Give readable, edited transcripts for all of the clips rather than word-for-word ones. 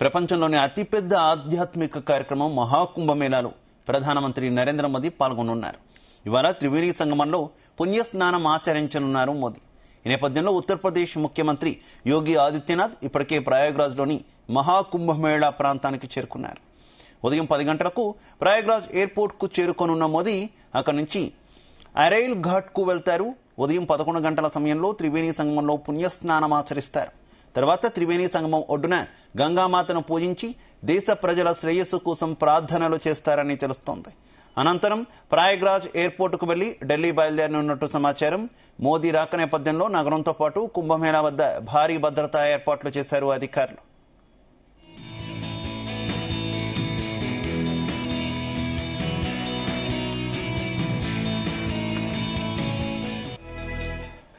ప్రపంచంలోని అతిపెద్ద ఆధ్యాత్మిక కార్యక్రమం మహాకుంభమేళాలో ప్రధానమంత్రి నరేంద్ర మోదీ పాల్గొనున్నారు. ఇవాళ త్రివేణి సంగమంలో పుణ్యస్నానం ఆచరించనున్నారు మోదీ. ఈ నేపథ్యంలో ఉత్తరప్రదేశ్ ముఖ్యమంత్రి యోగి ఆదిత్యనాథ్ ఇప్పటికే ప్రయాగ్రాజ్లోని మహాకుంభమేళా ప్రాంతానికి చేరుకున్నారు. ఉదయం 10 గంటలకు ప్రయాగ్రాజ్ ఎయిర్పోర్ట్కు చేరుకోనున్న మోదీ అక్కడి నుంచి అరైల్ ఘాట్కు వెళ్తారు. ఉదయం 11 గంటల సమయంలో త్రివేణి సంగమంలో పుణ్యస్నానం ఆచరిస్తారు. తర్వాత త్రివేణి సంగమం ఒడ్డున గంగామాతను పూజించి దేశ ప్రజల శ్రేయస్సు కోసం ప్రార్థనలు చేస్తారని తెలుస్తోంది. అనంతరం ప్రయాగ్రాజ్ ఎయిర్పోర్టుకు వెళ్లి ఢిల్లీ బయలుదేరనున్నట్టు సమాచారం. మోదీ రాక నేపథ్యంలో నగరంతో పాటు కుంభమేళా వద్ద భారీ భద్రతా ఏర్పాట్లు చేశారు అధికారులు.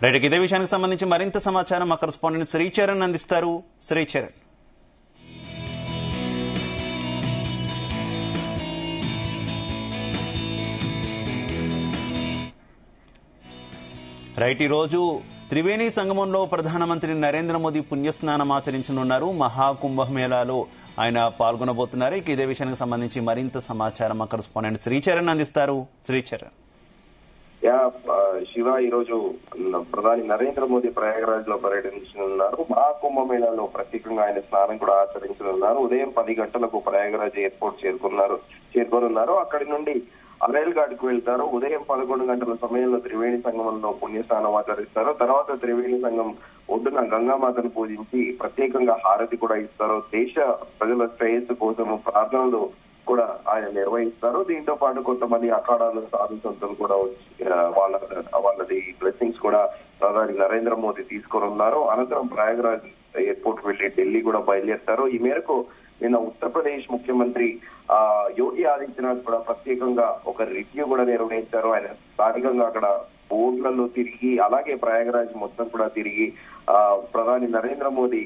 రైట్, ఇదే విషయానికి సంబంధించి మరింత సమాచారం మా కరెస్పాండెంట్ శ్రీచరణ్ అందిస్తారు. శ్రీచరణ్, రైట్, ఈరోజు త్రివేణి సంగమంలో ప్రధానమంత్రి నరేంద్ర మోదీ పుణ్యస్నానం ఆచరించనున్నారు. మహాకుంభమేళాలో ఆయన పాల్గొనబోతున్నారు. ఇదే విషయానికి సంబంధించి మరింత సమాచారం మా కరెస్పాండెంట్ శ్రీచరణ్ అందిస్తారు. శ్రీచరణ్, శివ, ఈ రోజు ప్రధాని నరేంద్ర మోదీ ప్రయాగరాజ్ లో పర్యటించనున్నారు. మహాకుంభమేళాలో ప్రత్యేకంగా ఆయన స్నానం కూడా ఆచరించనున్నారు. ఉదయం 10 గంటలకు ప్రయాగరాజ్ ఎయిర్పోర్ట్ చేరుకోనున్నారు. అక్కడి నుండి అరైల్ ఘాట్ కు వెళ్తారు. ఉదయం 11 గంటల సమయంలో త్రివేణి సంగమంలో పుణ్యస్నానం ఆచరిస్తారు. తర్వాత త్రివేణి సంగం ఒడ్డున గంగామాతను పూజించి ప్రత్యేకంగా హారతి కూడా ఇస్తారు. దేశ ప్రజల శ్రేయస్సు కోసం ప్రార్థనలు కూడా ఆయన నిర్వహిస్తారు. దీంతో పాటు కొంతమంది అఖాడాలు సాధు సంతులు కూడా వాళ్ళది బ్లెస్సింగ్స్ కూడా ప్రధాని నరేంద్ర మోదీ తీసుకొని ఉన్నారు. అనంతరం ప్రయాగరాజ్ ఎయిర్పోర్ట్ వెళ్లి ఢిల్లీ కూడా బయలుదేరుతారు. ఈ మేరకు నిన్న ఉత్తరప్రదేశ్ ముఖ్యమంత్రి యోగి ఆదిత్యనాథ్ కూడా ప్రత్యేకంగా ఒక రివ్యూ కూడా నిర్వహించారు. ఆయన స్థానికంగా అక్కడ బోట్లలో తిరిగి అలాగే ప్రయాగరాజ్ మొత్తం కూడా తిరిగి ప్రధాని నరేంద్ర మోదీ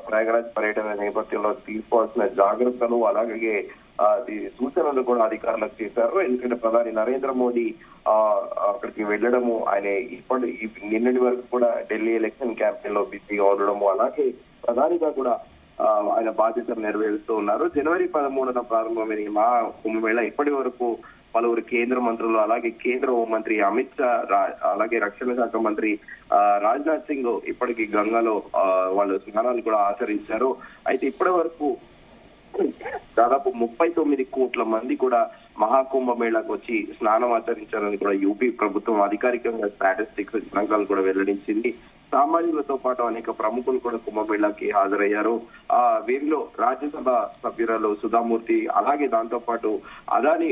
ప్రయాగరాజ్ పర్యటన నేపథ్యంలో తీసుకోవాల్సిన జాగ్రత్తలు అలాగే సూచనలు కూడా అధికారులకు చేశారు. ఎందుకంటే ప్రధాని నరేంద్ర మోదీ అక్కడికి వెళ్లడము, ఆయన నిన్నటి వరకు కూడా ఢిల్లీ ఎలక్షన్ క్యాంపెయిన్ లో బిజీగా ఉండడము, అలాగే ప్రధానిగా కూడా ఆయన బాధ్యతలు నెరవేరుస్తూ ఉన్నారు. జనవరి 13న ప్రారంభమైన కుంభమేళ ఇప్పటి వరకు పలువురు కేంద్ర మంత్రులు అలాగే కేంద్ర హోంమంత్రి అమిత్ షా అలాగే రక్షణ శాఖ మంత్రి రాజ్నాథ్ సింగ్ ఇప్పటికీ గంగాలో వాళ్ళు స్నానాలు కూడా ఆచరించారు. అయితే ఇప్పటి వరకు దాదాపు 39 కోట్ల మంది కూడా మహాకుంభమేళాకు వచ్చి స్నానం ఆచరించాలని కూడా యూపీ ప్రభుత్వం అధికారికంగా స్టాటిస్టిక్స్ గణాంకాలు కూడా వెల్లడించింది. సామాన్యులతో పాటు అనేక ప్రముఖులు కూడా కుంభమేళాకి హాజరయ్యారు. వీరిలో రాజ్యసభ సభ్యురాలు సుధామూర్తి అలాగే దాంతో పాటు Adani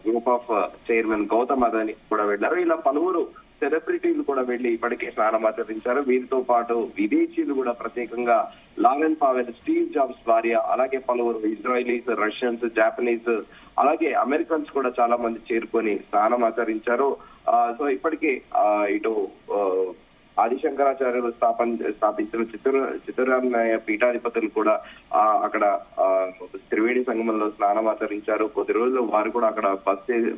group of chairman Gautam Adani కూడా వెళ్లారు. ఇలా పలువురు సెలబ్రిటీలు కూడా వెళ్లి ఇప్పటికే స్నానం ఆచరించారు. వీరితో పాటు విదేశీయులు కూడా ప్రత్యేకంగా లారెన్ పావెల్, స్టీవ్ జాబ్స్ భార్య అలాగే పలువురు ఇజ్రాయిలీస్, రష్యన్స్, జాపనీస్ అలాగే అమెరికన్స్ కూడా చాలా మంది చేరుకొని స్నానం ఆచరించారు. సో ఇప్పటికే ఇటు ఆదిశంకరాచార్యులు స్థాపించిన చిత్తూరాన్యాయ పీఠాధిపతులు కూడా అక్కడ త్రివేణి సంగమంలో స్నానం ఆచరించారు. కొద్ది రోజులు వారు కూడా అక్కడ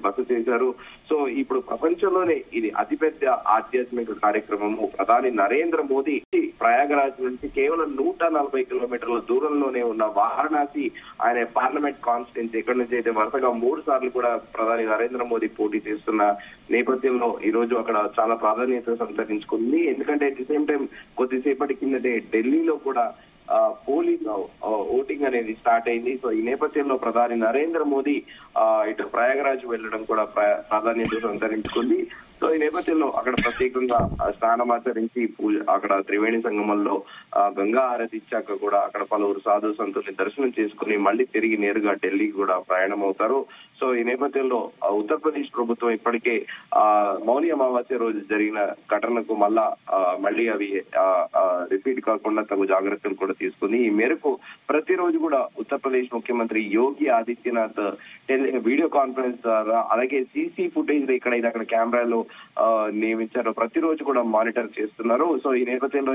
బస చేశారు. సో ఇప్పుడు ప్రపంచంలోనే ఇది అతిపెద్ద ఆధ్యాత్మిక కార్యక్రమము. ప్రధాని నరేంద్ర మోదీ ప్రయాగరాజ్ నుంచి కేవలం 140 కిలోమీటర్ల దూరంలోనే ఉన్న వారణాసి ఆయన పార్లమెంట్ కాన్స్టిట్యున్సీ, ఎక్కడి నుంచి అయితే వరుసగా 3 సార్లు కూడా ప్రధాని నరేంద్ర మోదీ పోటీ చేస్తున్న నేపథ్యంలో ఈ రోజు అక్కడ చాలా ప్రాధాన్యత సంతరించుకుంది. ఎందుకంటే అట్ ది సేమ్ టైం కొద్దిసేపటి కిందటే ఢిల్లీలో కూడా పోలింగ్ ఓటింగ్ అనేది స్టార్ట్ అయింది. సో ఈ నేపథ్యంలో ప్రధాని నరేంద్ర మోదీ ఇటు ప్రయాగరాజ్ వెళ్లడం కూడా ప్రాధాన్యత సంతరించుకుంది. సో ఈ నేపథ్యంలో అక్కడ ప్రత్యేకంగా స్నానం ఆచరించి అక్కడ త్రివేణి సంగమంలో గంగా హారతి ఇచ్చాక కూడా అక్కడ పలువురు సాధు సంతుల్ని దర్శనం చేసుకుని మళ్ళీ తిరిగి నేరుగా ఢిల్లీకి కూడా ప్రయాణం అవుతారు. సో ఈ నేపథ్యంలో ఉత్తరప్రదేశ్ ప్రభుత్వం ఇప్పటికే మౌని అమావాస్య రోజు జరిగిన ఘటనకు మళ్ళీ అవి రిపీట్ కాకుండా తగు జాగ్రత్తలు కూడా తీసుకుంది. ఈ మేరకు ప్రతిరోజు కూడా ఉత్తరప్రదేశ్ ముఖ్యమంత్రి యోగి ఆదిత్యనాథ్ వీడియో కాన్ఫరెన్స్ ద్వారా అలాగే సీసీ ఫుటేజ్ ఎక్కడైతే అక్కడ కెమెరాలో నియమించారు. ప్రతిరోజు కూడా మానిటర్ చేస్తున్నారు. సో ఈ నేపథ్యంలో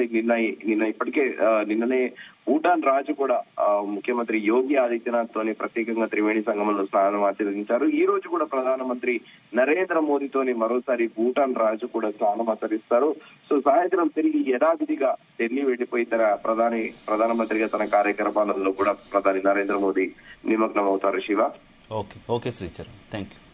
నిన్ననే భూటాన్ రాజు కూడా ముఖ్యమంత్రి యోగి ఆదిత్యనాథ్ తోని ప్రత్యేకంగా త్రివేణి సంగమంలో స్నానం ఆచరించారు. ఈ రోజు కూడా ప్రధానమంత్రి నరేంద్ర మోదీతోని మరోసారి భూటాన్ రాజు కూడా స్నానం ఆచరిస్తారు. సో సాయంత్రం తిరిగి యథావిధిగా ఢిల్లీ వెళ్లిపోయి ప్రధానమంత్రిగా తన కార్యక్రమాలలో కూడా ప్రధాని నరేంద్ర మోదీ నిమగ్నం అవుతారు. Shiva. Okay Sricharan, thank you.